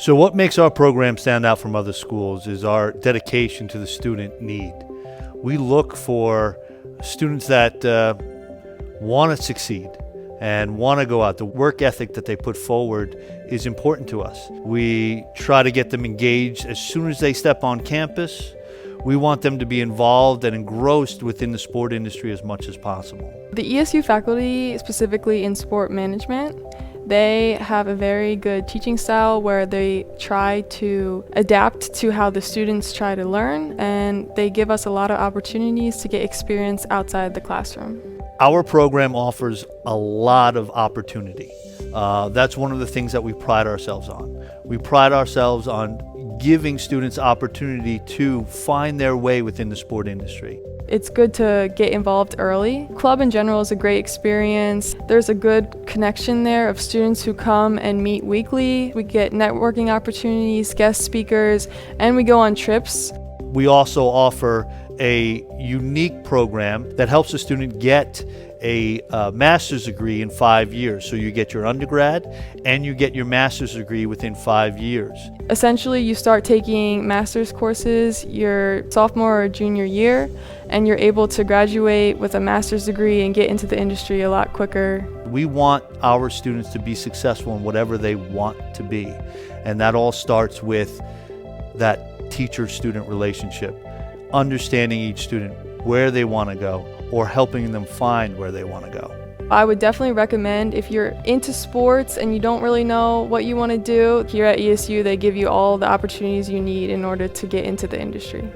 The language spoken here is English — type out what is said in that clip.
So what makes our program stand out from other schools is our dedication to the student need. We look for students that want to succeed and want to go out. The work ethic that they put forward is important to us. We try to get them engaged as soon as they step on campus. We want them to be involved and engrossed within the sport industry as much as possible. The ESU faculty, specifically in sport management, they have a very good teaching style where they try to adapt to how the students try to learn, and they give us a lot of opportunities to get experience outside the classroom. Our program offers a lot of opportunity. That's one of the things that we pride ourselves on. We pride ourselves on giving students opportunity to find their way within the sport industry. It's good to get involved early. Club in general is a great experience. There's a good connection there of students who come and meet weekly. We get networking opportunities, guest speakers, and we go on trips. We also offer a unique program that helps a student get a master's degree in 5 years. So you get your undergrad and you get your master's degree within 5 years. Essentially, you start taking master's courses your sophomore or junior year, and you're able to graduate with a master's degree and get into the industry a lot quicker. We want our students to be successful in whatever they want to be. And that all starts with that teacher-student relationship, understanding each student, where they want to go, or helping them find where they want to go. I would definitely recommend, if you're into sports and you don't really know what you want to do, here at ESU they give you all the opportunities you need in order to get into the industry.